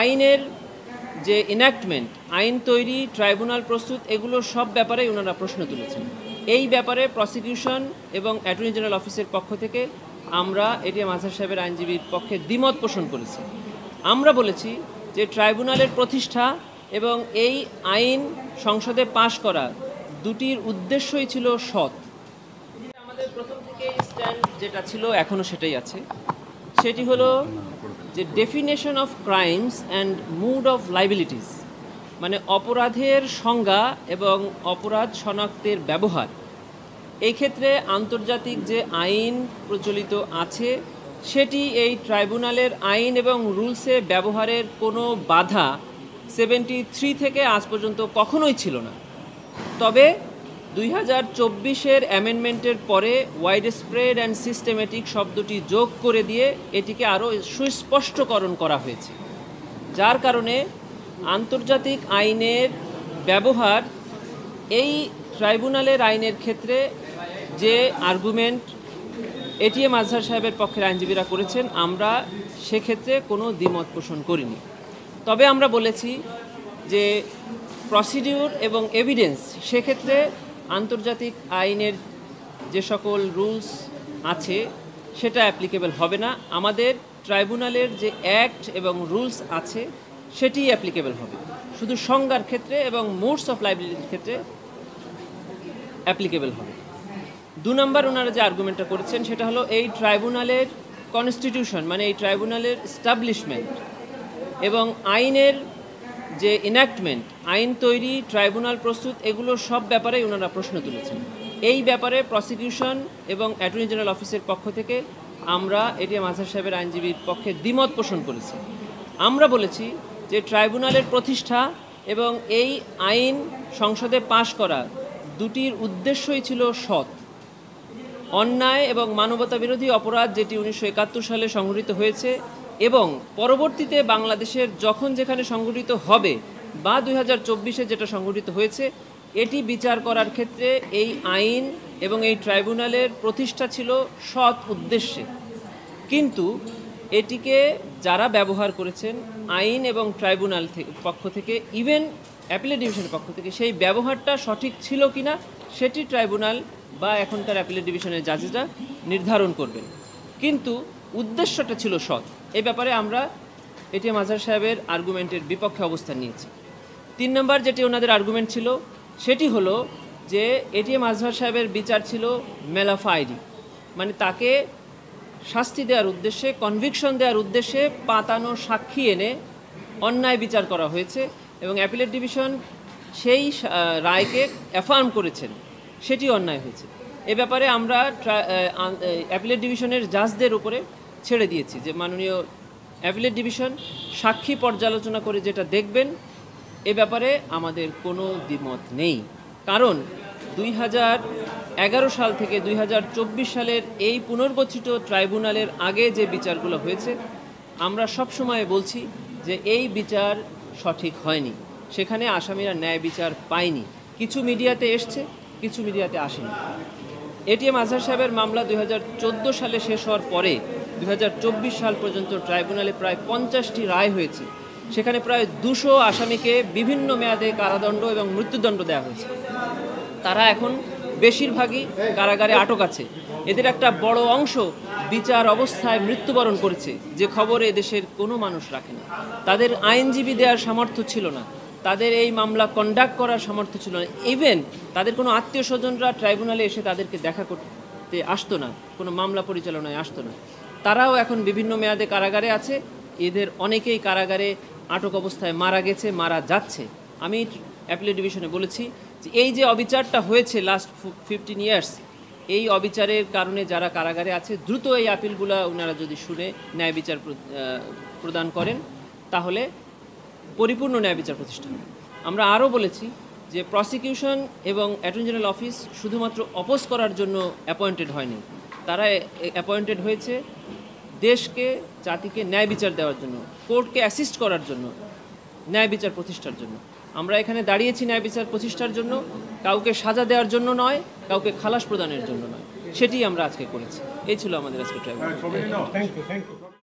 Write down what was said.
আইনের যে ইনঅ্যাক্টমেন্ট, আইন তৈরি, ট্রাইব্যুনাল প্রস্তুত, এগুলো সব ব্যাপারেই ওনারা প্রশ্ন তুলেছেন। এই ব্যাপারে প্রসিকিউশন এবং অ্যাটর্নি জেনারেল অফিসের পক্ষ থেকে আমরা এটিএম আজহার সাহেবের আইনজীবীর পক্ষে দ্বিমত পোষণ করেছি। আমরা বলেছি যে ট্রাইব্যুনালের প্রতিষ্ঠা এবং এই আইন সংসদে পাশ করা দুটির উদ্দেশ্যই ছিল সৎ। আমাদের প্রথম থেকেই স্ট্যান্ড যেটা ছিল এখনও সেটাই আছে, সেটি হলো যে definition of crimes and mode of liabilities, মানে অপরাধের সংজ্ঞা এবং অপরাধ শনাক্তের ব্যবহার। এই ক্ষেত্রে আন্তর্জাতিক যে আইন প্রচলিত আছে সেটি এই ট্রাইব্যুনালের আইন এবং রুলসে ব্যবহারের কোনো বাধা 73 থেকে আজ পর্যন্ত কখনোই ছিল না। তবে 2024-এর অ্যামেন্ডমেন্টের পরে ওয়াইড স্প্রেড অ্যান্ড সিস্টেমেটিক শব্দটি যোগ করে দিয়ে এটিকে আরও সুস্পষ্টকরণ করা হয়েছে, যার কারণে আন্তর্জাতিক আইনের ব্যবহার এই ট্রাইব্যুনালের আইনের ক্ষেত্রে যে আর্গুমেন্ট এটিএম আজহার সাহেবের পক্ষের আইনজীবীরা করেছেন, আমরা সেক্ষেত্রে কোনো দ্বিমত পোষণ করিনি। তবে আমরা বলেছি যে প্রসিডিউর এবং এভিডেন্স, সেক্ষেত্রে আন্তর্জাতিক আইনের যে সকল রুলস আছে সেটা অ্যাপ্লিকেবল হবে না। আমাদের ট্রাইব্যুনালের যে অ্যাক্ট এবং রুলস আছে সেটি অ্যাপ্লিকেবল হবে, শুধু সংজ্ঞার ক্ষেত্রে এবং মোডস অফ লাইবিলিটির ক্ষেত্রে অ্যাপ্লিকেবল হবে। 2 নম্বর ওনারা যে আর্গুমেন্টটা করেছেন সেটা হলো এই ট্রাইব্যুনালের কনস্টিটিউশন, মানে এই ট্রাইব্যুনালের এস্টাবলিশমেন্ট এবং আইনের যে ইনঅ্যাক্টমেন্ট, আইন তৈরি, ট্রাইব্যুনাল প্রস্তুত, এগুলো সব ব্যাপারেই ওনারা প্রশ্ন তুলেছেন। এই ব্যাপারে প্রসিকিউশন এবং অ্যাটর্নি জেনারেল অফিসের পক্ষ থেকে আমরা এটিএম আজহার সাহেবের আইনজীবীর পক্ষে দ্বিমত পোষণ করেছি। আমরা বলেছি যে ট্রাইব্যুনালের প্রতিষ্ঠা এবং এই আইন সংসদে পাশ করা দুটির উদ্দেশ্যই ছিল সৎ। অন্যায় এবং মানবতা বিরোধী অপরাধ যেটি 1971 সালে সংঘটিত হয়েছে এবং পরবর্তীতে বাংলাদেশের যখন যেখানে সংঘটিত হবে বা 2024-এ যেটা সংঘটিত হয়েছে, এটি বিচার করার ক্ষেত্রে এই আইন এবং এই ট্রাইব্যুনালের প্রতিষ্ঠা ছিল সৎ উদ্দেশ্যে। কিন্তু এটিকে যারা ব্যবহার করেছেন আইন এবং ট্রাইব্যুনাল পক্ষ থেকে, ইভেন অ্যাপিলেট ডিভিশনের পক্ষ থেকে, সেই ব্যবহারটা সঠিক ছিল কিনা সেটি ট্রাইব্যুনাল বা এখনকার অ্যাপিলেট ডিভিশনের জাজেসরা নির্ধারণ করবেন। কিন্তু উদ্দেশ্যটা ছিল সৎ। এই ব্যাপারে আমরা এটিএম আজহার সাহেবের আর্গুমেন্টের বিপক্ষে অবস্থান নিয়েছি। 3 নম্বর যেটি ওনাদের আর্গুমেন্ট ছিল সেটি হলো যে এটিএম আজহার সাহেবের বিচার ছিল মেলাফাইডি, মানে তাকে শাস্তি দেওয়ার উদ্দেশ্যে, কনভিকশন দেওয়ার উদ্দেশ্যে পাতানো সাক্ষী এনে অন্যায় বিচার করা হয়েছে এবং অ্যাপিলেট ডিভিশন সেই রায়কে অ্যাফার্ম করেছেন, সেটি অন্যায় হয়েছে। এ ব্যাপারে আমরা অ্যাপিলেট ডিভিশনের জাজদের উপরে ছেড়ে দিয়েছি যে মাননীয় অ্যাপিলেট ডিভিশন সাক্ষী পর্যালোচনা করে যেটা দেখবেন, এ ব্যাপারে আমাদের কোনো দ্বিমত নেই। কারণ 2011 সাল থেকে 2024 সালের এই পুনর্গঠিত ট্রাইব্যুনালের আগে যে বিচারগুলো হয়েছে, আমরা সবসময় বলছি যে এই বিচার সঠিক হয়নি, সেখানে আসামিরা ন্যায় বিচার পায়নি। কিছু মিডিয়াতে এসছে, কিছু মিডিয়াতে আসেনি। এটিএম আজহার সাহেবের মামলা 2014 সালে শেষ হওয়ার পরে 2024 সাল পর্যন্ত ট্রাইব্যুনালে প্রায় 50টি রায় হয়েছে। সেখানে প্রায় 200 আসামিকে বিভিন্ন মেয়াদে কারাদণ্ড এবং মৃত্যুদণ্ড দেওয়া হয়েছে। তারা এখন বেশিরভাগই কারাগারে আটক আছে। এদের একটা বড় অংশ বিচার অবস্থায় মৃত্যুবরণ করেছে, যে খবর এদেশের কোনো মানুষ রাখেনি। তাদের আইনজীবী দেওয়ার সামর্থ্য ছিল না, তাদের এই মামলা কন্ডাক্ট করার সামর্থ্য ছিল না। ইভেন তাদের কোনো আত্মীয় স্বজনরা ট্রাইব্যুনালে এসে তাদেরকে দেখা করতে আসতো না, কোনো মামলা পরিচালনায় আসতো না। তারাও এখন বিভিন্ন মেয়াদে কারাগারে আছে। এদের অনেকেই কারাগারে আটক অবস্থায় মারা গেছে, মারা যাচ্ছে। আমি অ্যাপিলেট ডিভিশনে বলেছি যে এই যে অবিচারটা হয়েছে লাস্ট 15 ইয়ার্স, এই অবিচারের কারণে যারা কারাগারে আছে, দ্রুত এই আপিলগুলো ওনারা যদি শুনে ন্যায় বিচার প্রদান করেন, তাহলে পরিপূর্ণ ন্যায় বিচার প্রতিষ্ঠা হবে। আমরা আরও বলেছি যে প্রসিকিউশন এবং অ্যাটর্নি জেনারেল অফিস শুধুমাত্র অপোজ করার জন্য অ্যাপয়েন্টেড হয়নি, তারা অ্যাপয়েন্টেড হয়েছে দেশকে, জাতিকে ন্যায় বিচার দেওয়ার জন্য, কোর্টকে অ্যাসিস্ট করার জন্য, ন্যায় বিচার প্রতিষ্ঠার জন্য। আমরা এখানে দাঁড়িয়েছি ন্যায় বিচার প্রতিষ্ঠার জন্য, কাউকে সাজা দেওয়ার জন্য নয়, কাউকে খালাস প্রদানের জন্য নয়। সেটি আমরা আজকে করেছি। এই ছিল আমাদের আজকে ট্রাইব্যুনাল।